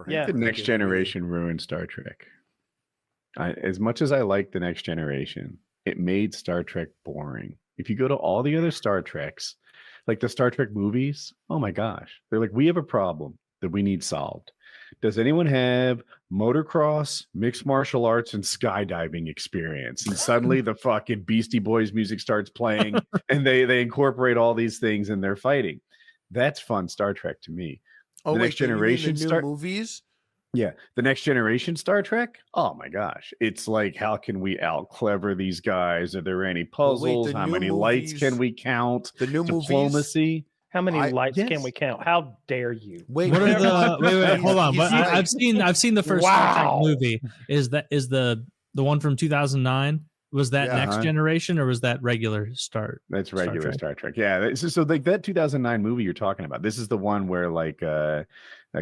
Yeah, The Next Generation ruined Star Trek. As much as I like The Next Generation, it made Star Trek boring. If you go to all the other Star Treks, like the Star Trek movies, oh my gosh, they're like, we have a problem that we need solved. Does anyone have motocross, mixed martial arts, and skydiving experience? And suddenly the fucking Beastie Boys music starts playing and they incorporate all these things and they're fighting. That's fun Star Trek to me. Oh, The Next Generation the new movies? Yeah, the Next Generation Star Trek. Oh my gosh, it's like, how can we out clever these guys? Are there any puzzles? How many lights can we count? The new diplomacy. How many lights can we count? How dare you? Wait, hold on. But I've seen the first Star Trek movie. Is the one from 2009? Was that Next Generation or was that regular That's regular Star Trek. Yeah. So like that 2009 movie you're talking about, this is the one where like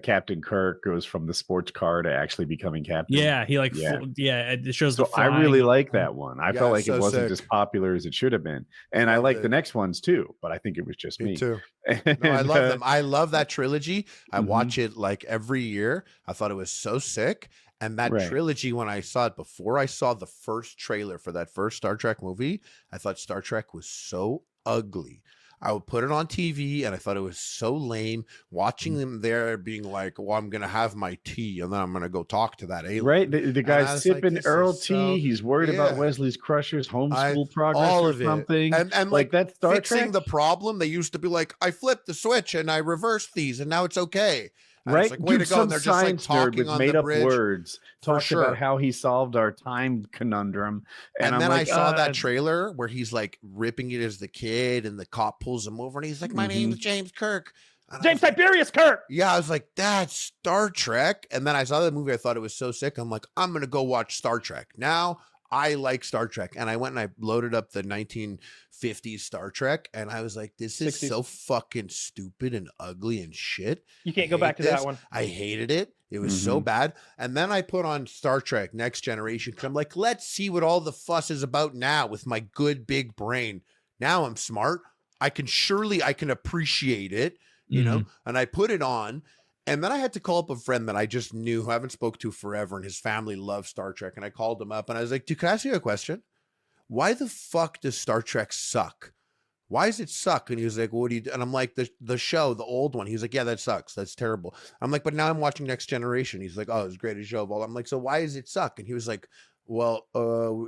Captain Kirk goes from the sports car to actually becoming captain. Yeah, he it shows. So I really like that one. I felt like it wasn't as popular as it should have been, and I like the next ones too. But I think it was just me too. No, I love them. I love that trilogy. I watch it like every year. I thought it was so sick. And that trilogy, when I saw it, before I saw the first trailer for that first Star Trek movie, I thought Star Trek was so ugly. I would put it on TV and I thought it was so lame watching them there being like, well, I'm going to have my tea and then I'm going to go talk to that alien. Right. The guy's sipping like, Earl tea. He's worried about Wesley's Crusher's homeschool progress all of or something. And like that Star fixing Trek? The problem, they used to be like, I flipped the switch and I reversed these and now it's okay. And right, like, way to go. And they're just like talking with made up words, talking about how he solved our time conundrum. And then like, I saw that trailer where he's like ripping it as the kid, and the cop pulls him over, and he's like, "My name's James Kirk." And James Tiberius Kirk. Yeah, I was like, "That's Star Trek." And then I saw the movie. I thought it was so sick. I'm like, I'm gonna go watch Star Trek now. I like Star Trek, and I went and I loaded up the 1950s Star Trek, and I was like, this is 60s. So fucking stupid and ugly and shit. You can't go back to that one. I hated it. It was so bad. And then I put on Star Trek Next Generation because I'm like, let's see what all the fuss is about now with my good big brain. Now I'm smart. I can appreciate it, you know, and I put it on. And then I had to call up a friend that I just knew who I haven't spoke to forever, and his family loves Star Trek. And I called him up and I was like, dude, can I ask you a question? Why the fuck does Star Trek suck? Why does it suck? And he was like, what do you do? And I'm like, the show, the old one. He's like, yeah, that sucks. That's terrible. I'm like, but now I'm watching Next Generation. He's like, oh, it's the greatest show of all. I'm like, so why does it suck? And he was like, well,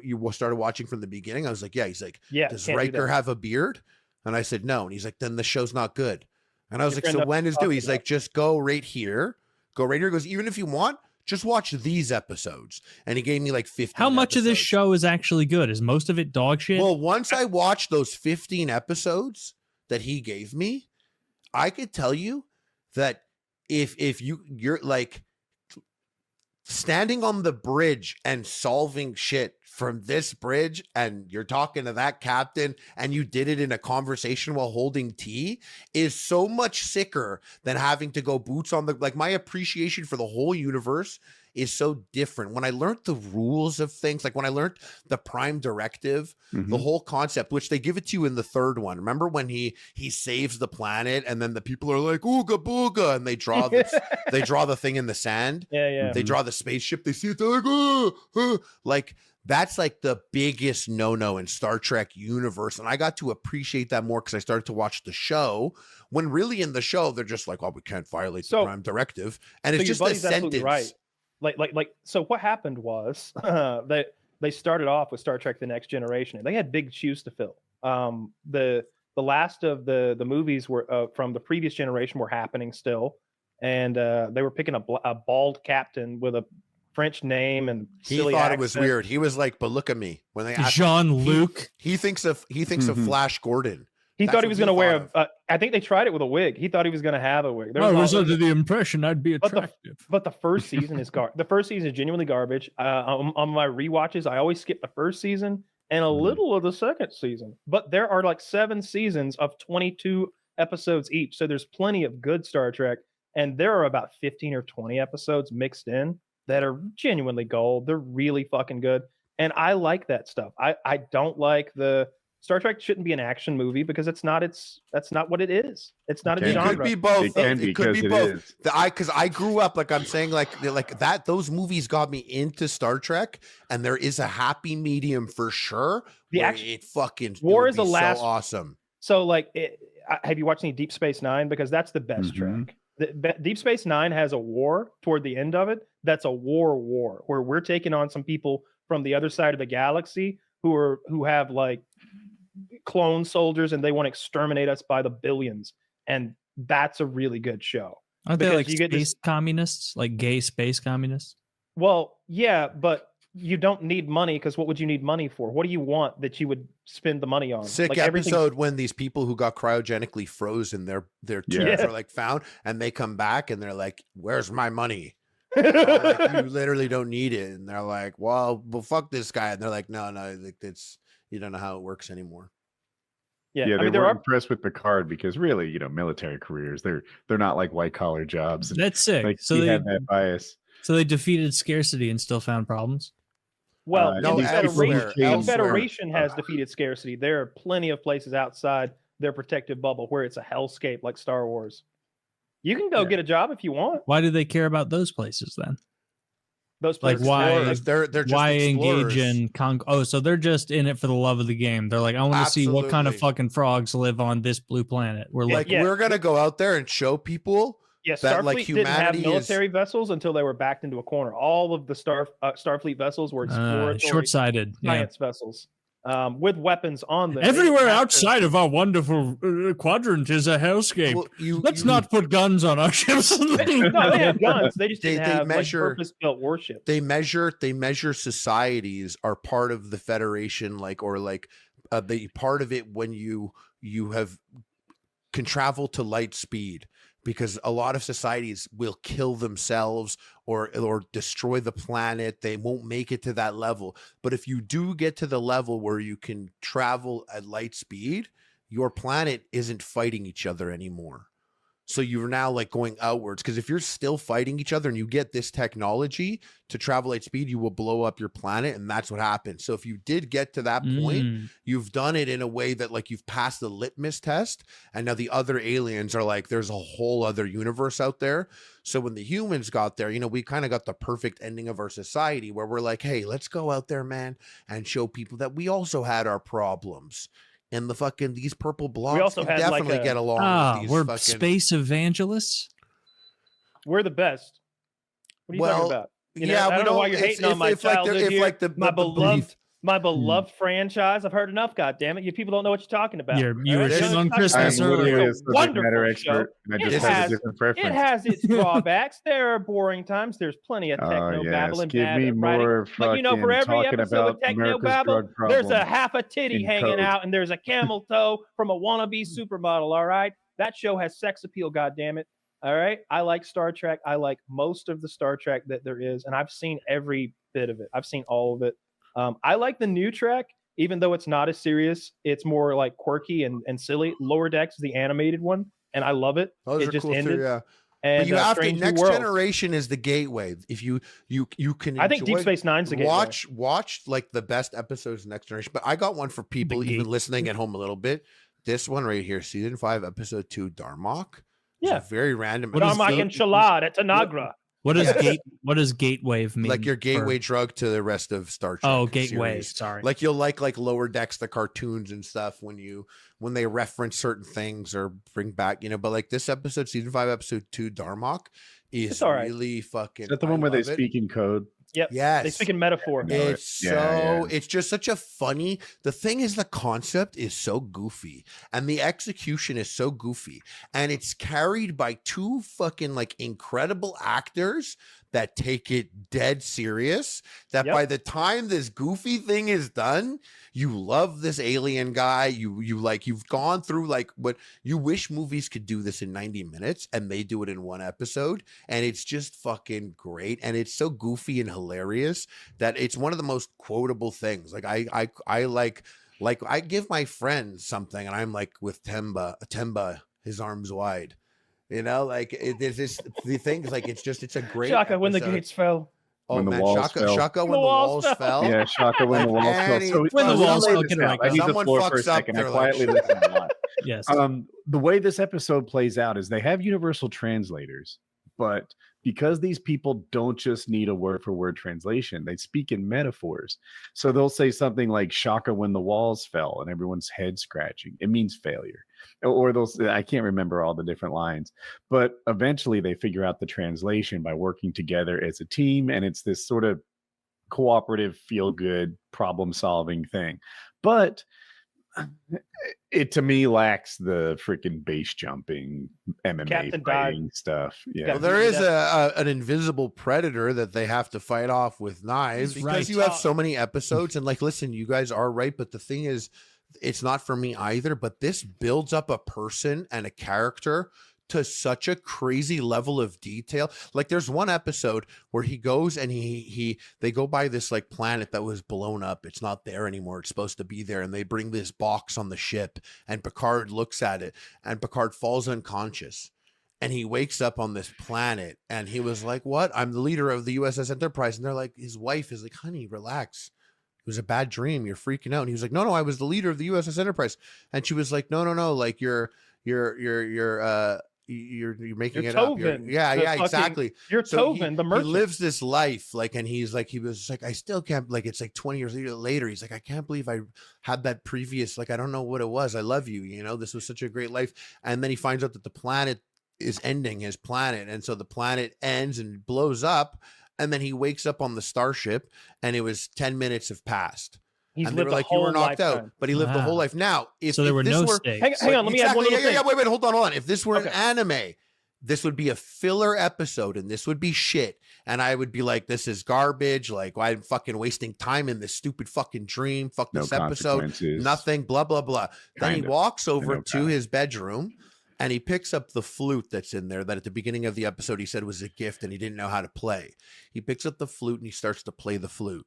you started watching from the beginning? I was like, yeah. He's like, yeah, does Riker have a beard? And I said, no. And he's like, then the show's not good. And I was like, so when is due? He's like, just go right here. Go right here. He goes, even if you want, just watch these episodes. And he gave me like 15 How much of this show is actually good? Is most of it dog shit? Well, once I watched those 15 episodes that he gave me, I could tell you that if you're like standing on the bridge and solving shit from this bridge, and you're talking to that captain and you did it in a conversation while holding tea, is so much sicker than having to go boots on the, like, my appreciation for the whole universe is so different. When I learned the rules of things, like when I learned the prime directive, the whole concept, which they give it to you in the third one. Remember when he saves the planet and then the people are like, ooga booga, and they draw they draw the thing in the sand. Yeah. They draw the spaceship, they see it, they're like, like, that's like the biggest no-no in Star Trek universe. And I got to appreciate that more because I started to watch the show, when really in the show, they're just like, oh, we can't violate the prime directive. And it's just a sentence. Right. Like, so what happened was they started off with Star Trek The Next Generation, and they had big shoes to fill. The last of the movies were from the previous generation were happening still. And they were picking a bald captain with a French name, and he thought accent. It was weird. He was like, but look at me. When they asked Jean-Luc, he thinks of Flash Gordon. He thought he was going to wear I think they tried it with a wig. He thought he was going to have a wig. I was under the impression I'd be attractive. But the first season is the first season is genuinely garbage. On my rewatches, I always skip the first season and a little of the second season. But there are like 7 seasons of 22 episodes each. So there's plenty of good Star Trek. And there are about 15 or 20 episodes mixed in that are genuinely gold. They're really fucking good. And I like that stuff. I don't like the Star Trek shouldn't be an action movie because that's not what it is. It's not a It genre. It could be both. It can be It could be because it both. is. Because I grew up like I'm saying like that. Those movies got me into Star Trek, and there is a happy medium for sure. The where action- it fucking War it would is the be last- so awesome. So like, have you watched any Deep Space Nine? Because that's the best Mhm. track. Deep Space Nine has a war toward the end of it. That's a war where we're taking on some people from the other side of the galaxy who have like clone soldiers, and they want to exterminate us by the billions. And that's a really good show. Aren't they Because like you get space communists, like gay space communists? Well, yeah, but you don't need money because what would you need money for? What do you want that you would spend the money on? Sick Like, everything's- episode when these people who got cryogenically frozen, their tubes Yeah. are like found, and they come back and they're like, "Where's my money?" Like, you literally don't need it, and they're like, "Well, fuck this guy," and they're like, "No, like, it's you don't know how it works anymore." Yeah, Yeah, I they mean, there weren't are impressed with Picard because really, military careers, they're not like white collar jobs. That's sick. Like so he they had that bias. so they defeated scarcity and still found problems. well, no, the elsewhere, Federation has defeated scarcity. There are plenty of places outside their protective bubble where it's a hellscape like Star Wars. You can go Yeah. get a job if you want. Why do they care about those places then? Those Like, places why- Explorers, they're just Why explorers. engage in so they're just in it for the love of the game. They're like, I want to see what kind of Absolutely. fucking frogs live on this blue planet. We're Yeah, like, Like we're gonna go out there and show people Yeah, that, Starfleet like, didn't have humanity is- military vessels until they were backed into a corner. All of the Starfleet vessels were exploratory short-sighted. Yeah. science vessels with weapons on them. Everywhere They didn't have to- outside of our wonderful quadrant is a hellscape. well, Let's not put guns on our ships. No, they had guns. They just They- didn't they have measure- like, purpose-built warships. they measure societies are part of the Federation, the part of it when you can travel to light speed, because a lot of societies will kill themselves or destroy the planet. They won't make it to that level. But if you do get to the level where you can travel at light speed, your planet isn't fighting each other anymore. So you're now like going outwards, because if you're still fighting each other and you get this technology to travel at speed, you will blow up your planet, and that's what happens. So if you did get to that point, Mm. you've done it in a way that like you've passed the litmus test, and now the other aliens are like, there's a whole other universe out there. So when the humans got there, we kind of got the perfect ending of our society where we're like, hey, let's go out there, man, and show people that we also had our problems. And these purple blobs also can had, like, definitely get along with these We're fucking... space evangelists. We're the best. What are you talking about? You know, yeah, I we don't know why you're hating on my childhood here. My beloved franchise. I've heard enough. God damn it! You people don't know what you're talking about. You All were right? shitting You on know, Christmas I'm earlier. literally a a subject wonderful matter show. expert, and I It just have has- a different preference. It has its drawbacks. There are boring times. There's plenty of Oh, techno yes. babbling Give bad me writing. more But you know, for fucking every talking episode about of techno America's babble, drug there's a problem half a titty in hanging code. out, and there's a camel toe from a wannabe supermodel. All right, that show has sex appeal. God damn it! All right, I like Star Trek. I like most of the Star Trek that there is, and I've seen every bit of it. I've seen all of it. I like the new Trek. Even though it's not as serious, it's more like quirky and silly. Lower Decks is the animated one, and I love it. Those it are just cool ended. too, yeah. And But you have to. Strange New Next Worlds. Generation is the gateway. If you can, I think Deep enjoy- Space Nine's the gateway. watch like the best episodes of Next Generation. But I got one for people even listening at home a little bit. This one right here, season 5, episode 2, Darmok. It's Yeah. a very random. What is Darmok episode. and Chalad at Tanagra. What does Yeah. what does gateway mean? Like your for- gateway drug to the rest of Star Trek. Oh, gateway. series. Sorry. Like you'll like Lower Decks, the cartoons and stuff when they reference certain things or bring back, but like this episode, season 5, episode 2, Darmok is It's all right. really fucking. Is that the one I where they love it. speak in code? Yep. Yes. They speak in metaphor. Yeah. It's Yeah. it's just such a funny. The thing is, the concept is so goofy, and the execution is so goofy, and it's carried by two fucking like incredible actors that take it dead serious. That Yep. by the time this goofy thing is done, you love this alien guy. You've gone through like what you wish movies could do this in 90 minutes, and they do it in one episode, and it's just fucking great, and it's so goofy and hilarious that it's one of the most quotable things. Like I like I give my friends something, and I'm like with Temba, his arms wide. There's this the things like it's a great Shaka when the episode. gates fell. Oh When the man, walls fell. Shaka when the walls fell. Yeah, Shaka when the walls fell. So When the walls fell, I need the Someone floor for a fucks up, second. I they're quietly like- listen a lot. Yes. The way this episode plays out is they have universal translators, but because these people don't just need a word for word translation, they speak in metaphors. So they'll say something like Shaka when the walls fell and everyone's head scratching. It means failure. Or they'll say, I can't remember all the different lines, but eventually they figure out the translation by working together as a team. And it's this sort of cooperative, feel good, problem solving thing. But it to me lacks the freaking base jumping MMA Captain fighting stuff. Yeah. Well, there is an invisible predator that they have to fight off with knives He's because right. you have so many episodes. And like, listen, you guys are right, but the thing is, it's not for me either. But this builds up a person and a character to such a crazy level of detail. Like there's one episode where he goes and they go by this like planet that was blown up. It's not there anymore. It's supposed to be there. And they bring this box on the ship and Picard looks at it and Picard falls unconscious and he wakes up on this planet and he was like, what? I'm the leader of the USS Enterprise. And they're like, his wife is like, honey, relax. It was a bad dream. You're freaking out. And he was like, no, I was the leader of the USS Enterprise. And she was like, no. Like you're making it up. Exactly. You're So Tovin, the merchant. He lives this life like, and he was like, I still can't, like, it's like 20 years later. He's like, I can't believe I had that previous, like, I don't know what it was. I love you. You know, this was such a great life. And then he finds out that the planet is ending his planet. And so the planet ends and blows up. And then he wakes up on the starship and it was 10 minutes have passed. He's And they lived were a like, you whole were knocked lifetime. out, but he lived the whole life. Now, if So there were this no were, stakes. Hang on, let me add one little thing. Wait, hold on. If this were an anime, this would be a filler episode and this would be shit. And I would be like, this is garbage. Like, why I'm fucking wasting time in this stupid fucking dream. Fuck this episode. Nothing, blah, blah, blah. Then he walks over to his bedroom and he picks up the flute that's in there that at the beginning of the episode he said was a gift and he didn't know how to play. He picks up the flute and he starts to play the flute.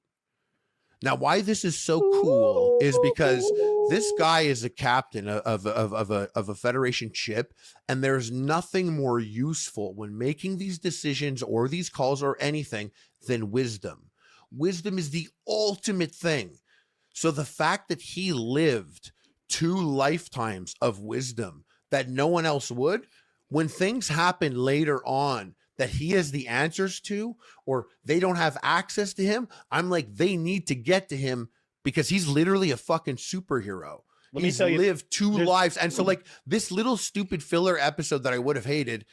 Now, why this is so cool is because this guy is a captain of a Federation ship, and there's nothing more useful when making these decisions or these calls or anything than wisdom. Wisdom is the ultimate thing. So the fact that he lived 2 lifetimes of wisdom that no one else would, when things happen later on that he has the answers to, or they don't have access to him, I'm like, they need to get to him because he's literally a fucking superhero. He's lived 2 lives. And so like this little stupid filler episode that I would have hated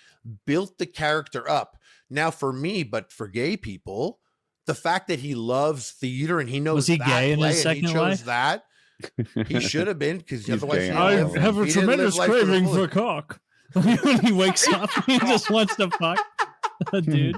built the character up. Now for me, but for gay people, the fact that he loves theater and he knows was he gay in his second life? That he should have been because otherwise I have a tremendous craving for cock. When he wakes up, he just wants to fuck. Dude.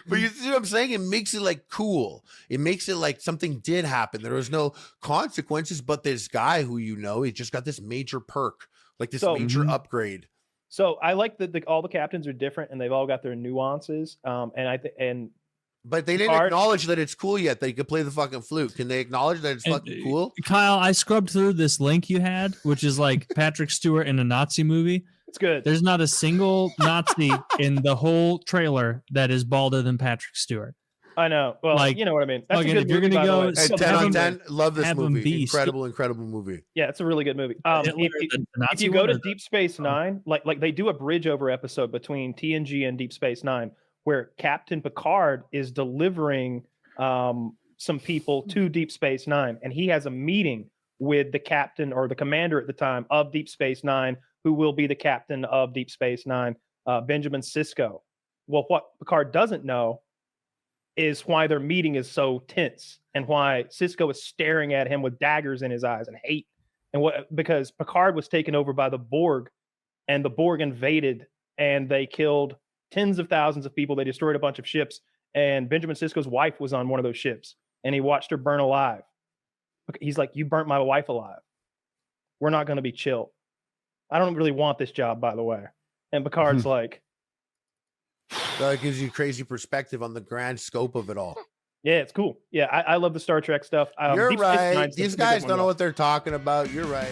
But you see what I'm saying? It makes it like cool. It makes it like something did happen. There was no consequences, but this guy who he just got this major perk, like this major upgrade. So I like that all the captains are different and they've all got their nuances. But they didn't acknowledge that it's cool yet. They could play the fucking flute. Can they acknowledge that it's fucking cool? Kyle, I scrubbed through this link you had, which is like Patrick Stewart in a Nazi movie. It's good. There's not a single Nazi in the whole trailer that is balder than Patrick Stewart. I know. Well, like, you know what I mean. That's a good if you're movie, gonna go 10 on 10, love this movie. Incredible movie. Yeah, it's a really good movie. If you go to Deep Space Nine, like they do a bridge over episode between TNG and Deep Space Nine, where Captain Picard is delivering some people to Deep Space Nine, and he has a meeting with the captain or the commander at the time of Deep Space Nine, who will be the captain of Deep Space Nine, Benjamin Sisko. Well, what Picard doesn't know is why their meeting is so tense and why Sisko is staring at him with daggers in his eyes and hate. And because Picard was taken over by the Borg, and the Borg invaded and they killed tens of thousands of people. They destroyed a bunch of ships, and Benjamin Sisko's wife was on one of those ships, and he watched her burn alive. He's like, you burnt my wife alive. We're not going to be chill. I don't really want this job, by the way. And Picard's like... So it gives you crazy perspective on the grand scope of it all. Yeah, it's cool. Yeah, I love the Star Trek stuff. You're right. These guys don't know what they're talking about. You're right.